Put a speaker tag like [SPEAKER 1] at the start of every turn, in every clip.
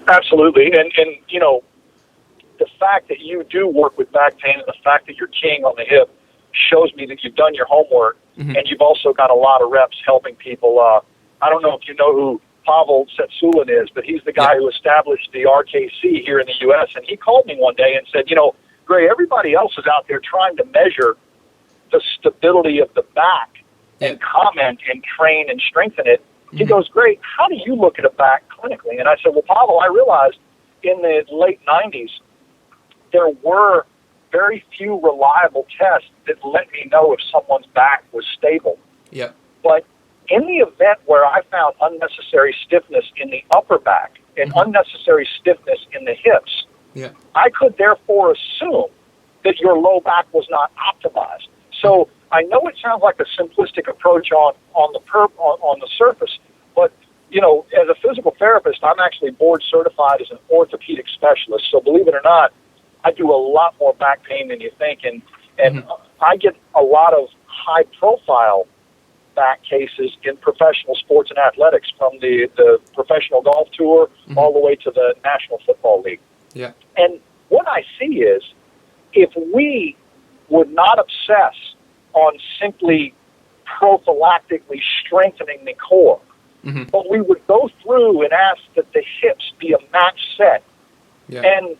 [SPEAKER 1] Absolutely. And you know, the fact that you do work with back pain and the fact that you're keying on the hip shows me that you've done your homework, and you've also got a lot of reps helping people. I don't know if you know who Pavel Tsatsouline is, but he's the guy who established the RKC here in the U.S., and he called me one day and said, you know, Gray, everybody else is out there trying to measure the stability of the back and comment and train and strengthen it. He goes, Gray, how do you look at a back clinically? And I said, well, Pavel, I realized in the late 90s, there were very few reliable tests that let me know if someone's back was stable.
[SPEAKER 2] Yep.
[SPEAKER 1] But in the event where I found unnecessary stiffness in the upper back and unnecessary stiffness in the hips, I could therefore assume that your low back was not optimized. So I know it sounds like a simplistic approach on the surface, but you know, as a physical therapist, I'm actually board certified as an orthopedic specialist. So believe it or not, I do a lot more back pain than you think, and I get a lot of high-profile back cases in professional sports and athletics, from the professional golf tour all the way to the National Football League.
[SPEAKER 2] Yeah.
[SPEAKER 1] And what I see is, if we would not obsess on simply prophylactically strengthening the core, but we would go through and ask that the hips be a match set and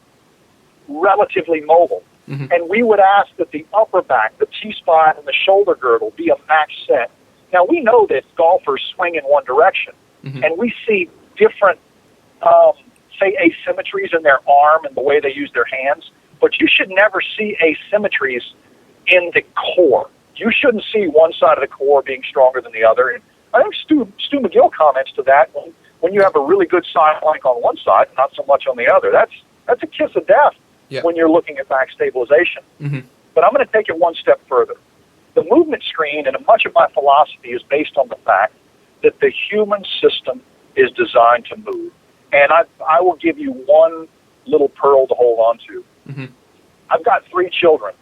[SPEAKER 1] relatively mobile. And we would ask that the upper back, the T-spine, and the shoulder girdle be a match set. Now, we know that golfers swing in one direction, and we see different, say, asymmetries in their arm and the way they use their hands, but you should never see asymmetries in the core. You shouldn't see one side of the core being stronger than the other. And I think Stu McGill comments to that. When you have a really good side plank on one side, not so much on the other, that's a kiss of death when you're looking at back stabilization. But I'm going to take it one step further. The movement screen, and much of my philosophy, is based on the fact that the human system is designed to move. And I will give you one little pearl to hold on to. I've got 3 children,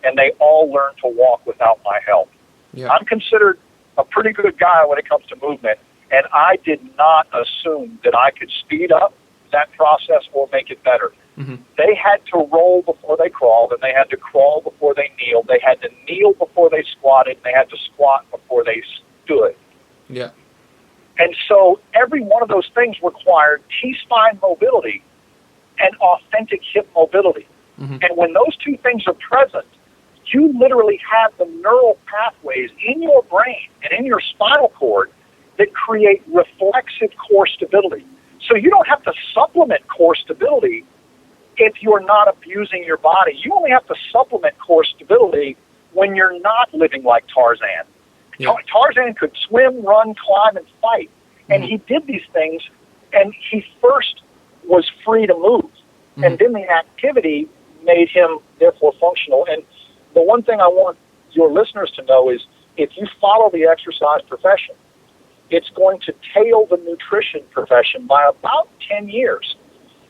[SPEAKER 1] and they all learn to walk without my help. I'm considered a pretty good guy when it comes to movement, and I did not assume that I could speed up that process or make it better. They had to roll before they crawled, and they had to crawl before they kneeled. They had to kneel before they squatted, and they had to squat before they stood. And so every one of those things required T-spine mobility and authentic hip mobility. And when those two things are present, you literally have the neural pathways in your brain and in your spinal cord that create reflexive core stability. So you don't have to supplement core stability if you're not abusing your body. You only have to supplement core stability when you're not living like Tarzan. Tarzan could swim, run, climb, and fight. And he did these things, and he first was free to move. And then the activity made him, therefore, functional. And the one thing I want your listeners to know is, if you follow the exercise profession, it's going to tail the nutrition profession by about 10 years.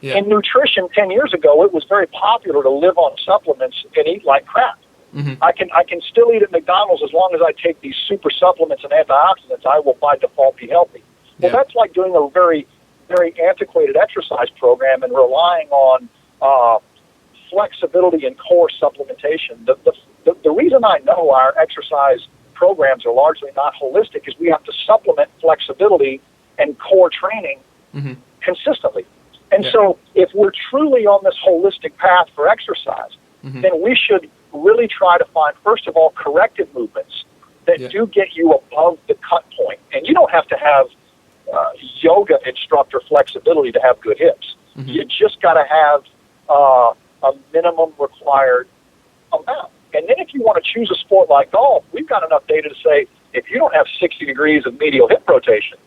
[SPEAKER 1] In nutrition, 10 years ago, it was very popular to live on supplements and eat like crap. I can still eat at McDonald's as long as I take these super supplements and antioxidants. I will, by default, be healthy. Well, that's like doing a very, very antiquated exercise program and relying on flexibility and core supplementation. The reason I know our exercise programs are largely not holistic is we have to supplement flexibility and core training consistently. And so if we're truly on this holistic path for exercise, then we should really try to find, first of all, corrective movements that do get you above the cut point. And you don't have to have yoga instructor flexibility to have good hips. You just got to have a minimum required amount. And then if you want to choose a sport like golf, we've got enough data to say, if you don't have 60 degrees of medial hip rotation,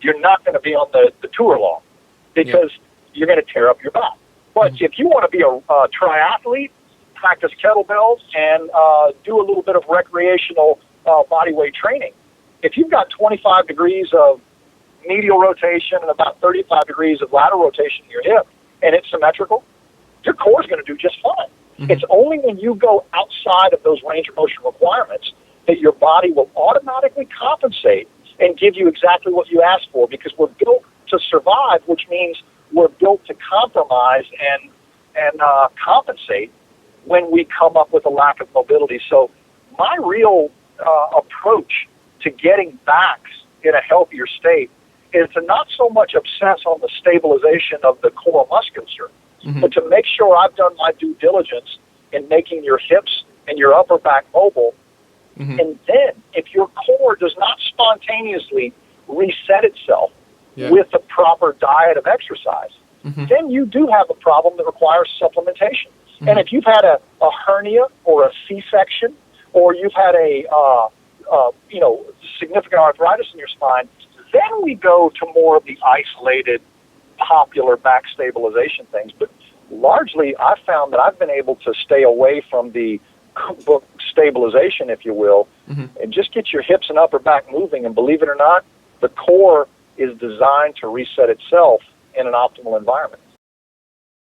[SPEAKER 1] you're not going to be on the tour long, because you're going to tear up your back. But if you want to be a triathlete, practice kettlebells, and do a little bit of recreational body weight training, if you've got 25 degrees of medial rotation and about 35 degrees of lateral rotation in your hip, and it's symmetrical, your core is going to do just fine. It's only when you go outside of those range of motion requirements that your body will automatically compensate and give you exactly what you asked for, because we're built to survive, which means we're built to compromise and compensate when we come up with a lack of mobility. So my real approach to getting backs in a healthier state is to not so much obsess on the stabilization of the core musculature, but to make sure I've done my due diligence in making your hips and your upper back mobile. And then if your core does not spontaneously reset itself with the proper diet of exercise, then you do have a problem that requires supplementation. And if you've had a hernia or a C-section, or you've had a significant arthritis in your spine, then we go to more of the isolated, popular back stabilization things. But largely, I've found that I've been able to stay away from the cookbook stabilization, if you will, and just get your hips and upper back moving. And believe it or not, the core is designed to reset itself in an optimal environment.